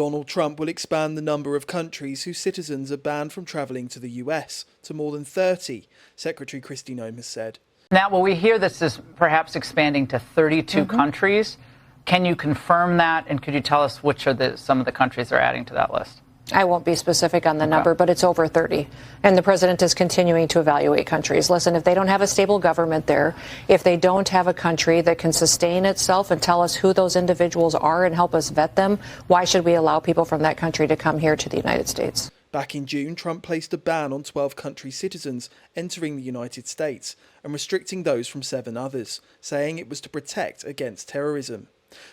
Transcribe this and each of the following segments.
Donald Trump will expand the number of countries whose citizens are banned from travelling to the US to more than 30, Secretary Kristi Noem has said. Now, well, we hear this is perhaps expanding to 32 countries. Can you confirm that? And could you tell us which are some of the countries they're adding to that list? I won't be specific on the number, but it's over 30. And the president is continuing to evaluate countries. Listen, if they don't have a stable government there, if they don't have a country that can sustain itself and tell us who those individuals are and help us vet them, why should we allow people from that country to come here to the United States? Back in June, Trump placed a ban on 12 country citizens entering the United States and restricting those from 7 others, saying it was to protect against terrorism.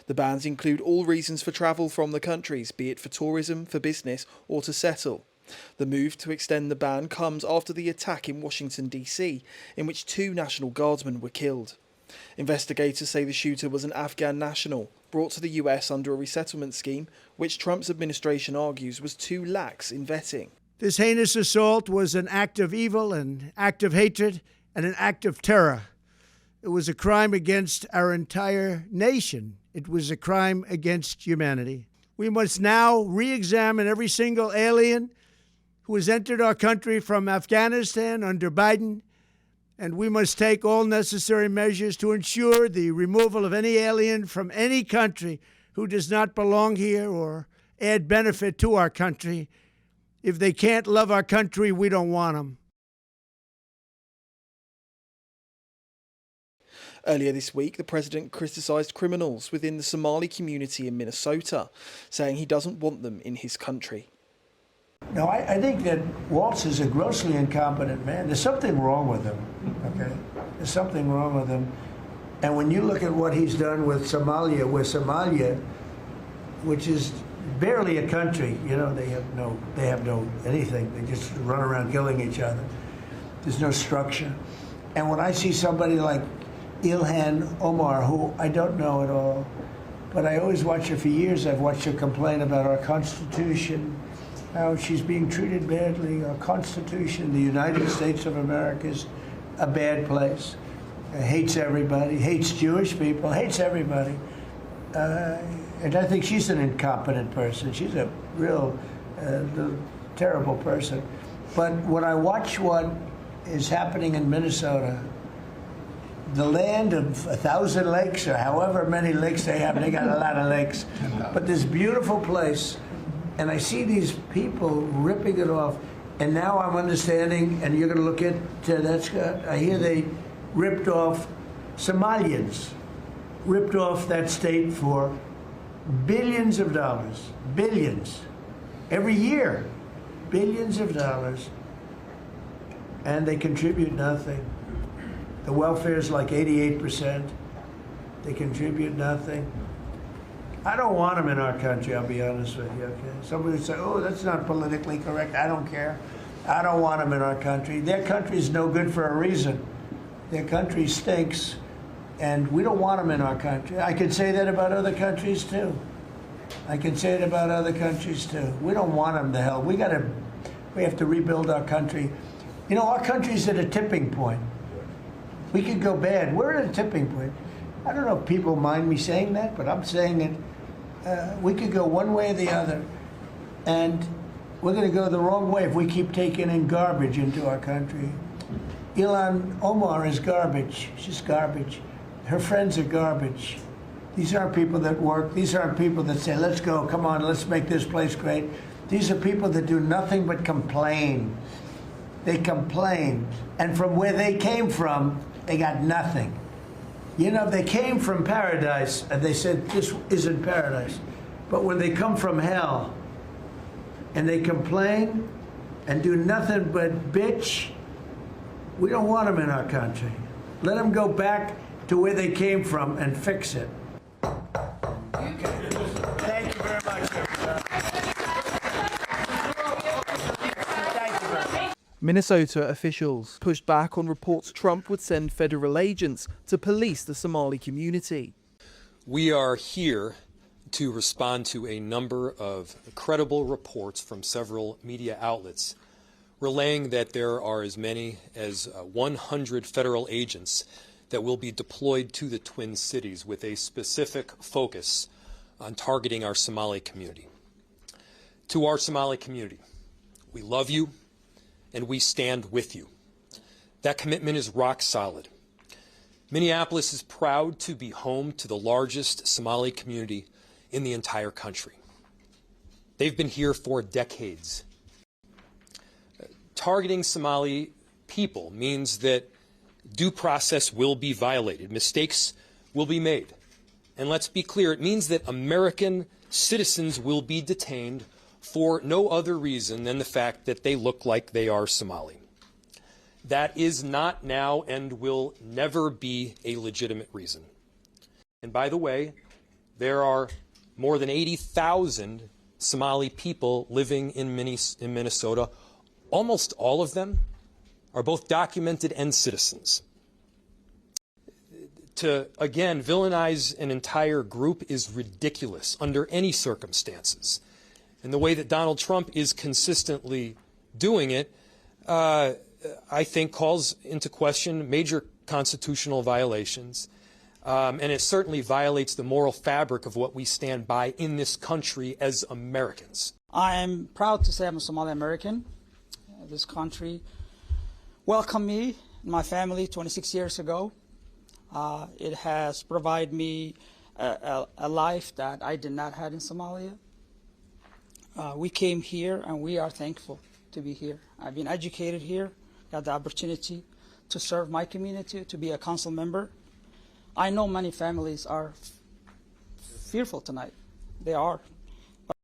The bans include all reasons for travel from the countries, be it for tourism, for business, or to settle. The move to extend the ban comes after the attack in Washington, D.C., in which 2 National Guardsmen were killed. Investigators say the shooter was an Afghan national, brought to the US under a resettlement scheme, which Trump's administration argues was too lax in vetting. This heinous assault was an act of evil, an act of hatred, and an act of terror. It was a crime against our entire nation. It was a crime against humanity. We must now re-examine every single alien who has entered our country from Afghanistan under Biden, and we must take all necessary measures to ensure the removal of any alien from any country who does not belong here or add benefit to our country. If they can't love our country, we don't want them. Earlier this week, the president criticised criminals within the Somali community in Minnesota, saying he doesn't want them in his country. No, I think that Waltz is a grossly incompetent man. There's something wrong with him, okay? There's something wrong with him. And when you look at what he's done with Somalia, which is barely a country, you know, they have no anything. They just run around killing each other. There's no structure. And when I see somebody like Ilhan Omar, who I don't know at all, but I always watch her for years. I've watched her complain about our Constitution, how she's being treated badly. Our Constitution, the United States of America, is a bad place. Hates everybody, hates Jewish people, hates everybody. And I think she's an incompetent person. She's a real terrible person. But when I watch what is happening in Minnesota, the land of 1,000 lakes, or however many lakes they have, they got a lot of lakes, but this beautiful place, and I see these people ripping it off, and now I'm understanding, and you're going to look at that's I hear they ripped off Somalians, ripped off that state for billions of dollars, billions, every year, billions of dollars, and they contribute nothing. The welfare is like 88%. They contribute nothing. I don't want them in our country, I'll be honest with you, okay? Somebody would say, oh, that's not politically correct. I don't care. I don't want them in our country. Their country's no good for a reason. Their country stinks, and we don't want them in our country. I could say that about other countries, too. I can say it about other countries, too. We don't want them to hell. We have to rebuild our country. You know, our country's at a tipping point. We could go bad. We're at a tipping point. I don't know if people mind me saying that, but I'm saying it. We could go one way or the other, and we're going to go the wrong way if we keep taking in garbage into our country. Ilhan Omar is garbage. She's garbage. Her friends are garbage. These aren't people that work. These aren't people that say, let's go, come on, let's make this place great. These are people that do nothing but complain. They complain. And from where they came from, they got nothing. You know, they came from paradise, and they said, this isn't paradise. But when they come from hell, and they complain, and do nothing but bitch, we don't want them in our country. Let them go back to where they came from and fix it. Thank you very much, everybody. Thank you very much. Minnesota officials pushed back on reports Trump would send federal agents to police the Somali community. We are here to respond to a number of credible reports from several media outlets relaying that there are as many as 100 federal agents that will be deployed to the Twin Cities with a specific focus on targeting our Somali community. To our Somali community, we love you and we stand with you. That commitment is rock solid. Minneapolis is proud to be home to the largest Somali community in the entire country. They've been here for decades. Targeting Somali people means that due process will be violated, mistakes will be made. And let's be clear, it means that American citizens will be detained for no other reason than the fact that they look like they are Somali. That is not now and will never be a legitimate reason. And by the way, there are more than 80,000 Somali people living in Minnesota. Almost all of them are both documented and citizens. To, again, villainize an entire group is ridiculous under any circumstances. And the way that Donald Trump is consistently doing it, I think, calls into question major constitutional violations. And it certainly violates the moral fabric of what we stand by in this country as Americans. I am proud to say I'm a Somali American. This country welcomed me and my family 26 years ago. It has provided me a life that I did not have in Somalia. We came here and we are thankful to be here. I've been educated here, got the opportunity to serve my community, to be a council member. I know many families are fearful tonight. They are.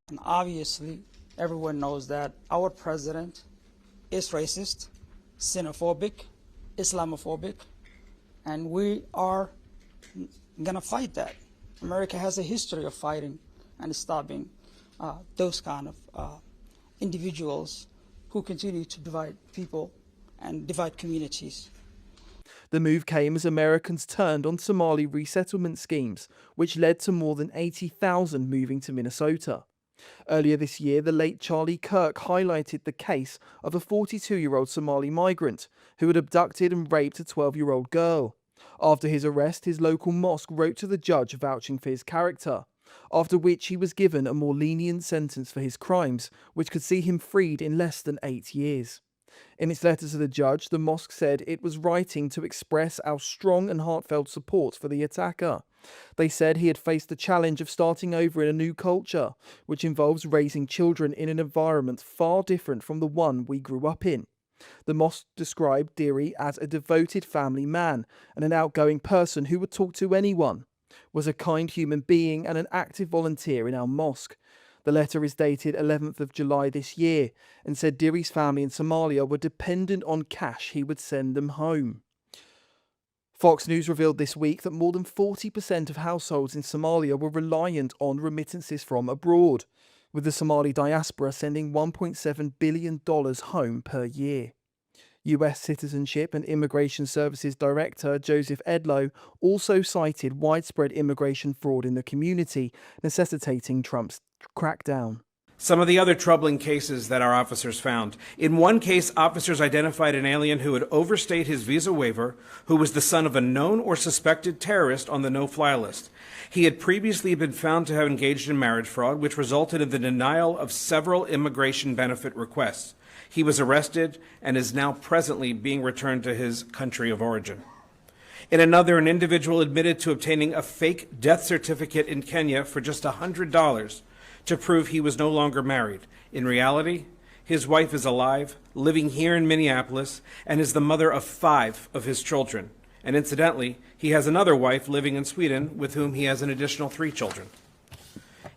And obviously, everyone knows that our president is racist, xenophobic, Islamophobic, and we are going to fight that. America has a history of fighting and stopping those kind of individuals who continue to divide people and divide communities. The move came as Americans turned on Somali resettlement schemes, which led to more than 80,000 moving to Minnesota. Earlier this year, the late Charlie Kirk highlighted the case of a 42-year-old Somali migrant who had abducted and raped a 12-year-old girl. After his arrest, his local mosque wrote to the judge vouching for his character, after which he was given a more lenient sentence for his crimes, which could see him freed in less than 8 years. In its letter to the judge, the mosque said it was writing to express our strong and heartfelt support for the attacker. They said he had faced the challenge of starting over in a new culture, which involves raising children in an environment far different from the one we grew up in. The mosque described Diri as a devoted family man and an outgoing person who would talk to anyone, was a kind human being and an active volunteer in our mosque. The letter is dated 11th of July this year and said Diri's family in Somalia were dependent on cash he would send them home. Fox News revealed this week that more than 40% of households in Somalia were reliant on remittances from abroad, with the Somali diaspora sending $1.7 billion home per year. US Citizenship and Immigration Services Director Joseph Edlow also cited widespread immigration fraud in the community, necessitating Trump's crackdown. Some of the other troubling cases that our officers found. In one case, officers identified an alien who had overstayed his visa waiver, who was the son of a known or suspected terrorist on the no-fly list. He had previously been found to have engaged in marriage fraud, which resulted in the denial of several immigration benefit requests. He was arrested and is now presently being returned to his country of origin. In another, an individual admitted to obtaining a fake death certificate in Kenya for just $100 to prove he was no longer married. In reality, his wife is alive, living here in Minneapolis, and is the mother of 5 of his children. And incidentally, he has another wife living in Sweden with whom he has an additional 3 children.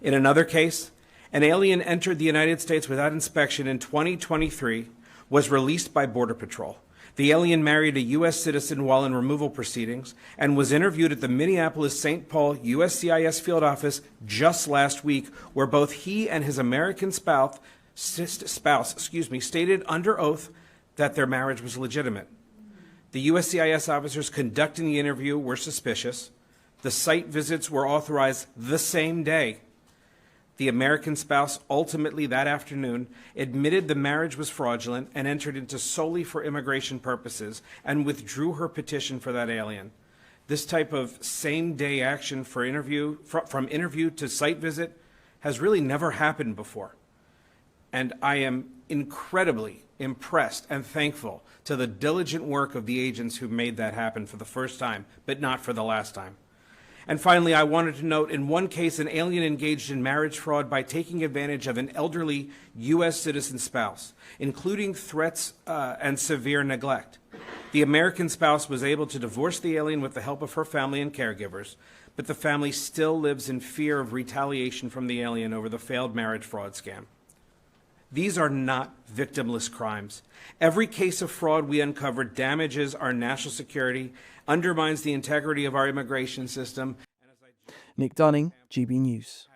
In another case, an alien entered the United States without inspection in 2023, was released by Border Patrol. The alien married a U.S. citizen while in removal proceedings and was interviewed at the Minneapolis-St. Paul USCIS field office just last week, where both he and his American spouse stated under oath that their marriage was legitimate. The USCIS officers conducting the interview were suspicious. The site visits were authorized the same day. The American spouse ultimately that afternoon admitted the marriage was fraudulent and entered into solely for immigration purposes and withdrew her petition for that alien. This type of same-day action for from interview to site visit has really never happened before. And I am incredibly impressed and thankful to the diligent work of the agents who made that happen for the first time, but not for the last time. And finally, I wanted to note, in one case, an alien engaged in marriage fraud by taking advantage of an elderly U.S. citizen spouse, including threats and severe neglect. The American spouse was able to divorce the alien with the help of her family and caregivers, but the family still lives in fear of retaliation from the alien over the failed marriage fraud scam. These are not victimless crimes. Every case of fraud we uncover damages our national security, undermines the integrity of our immigration system. Nick Dunning, GB News.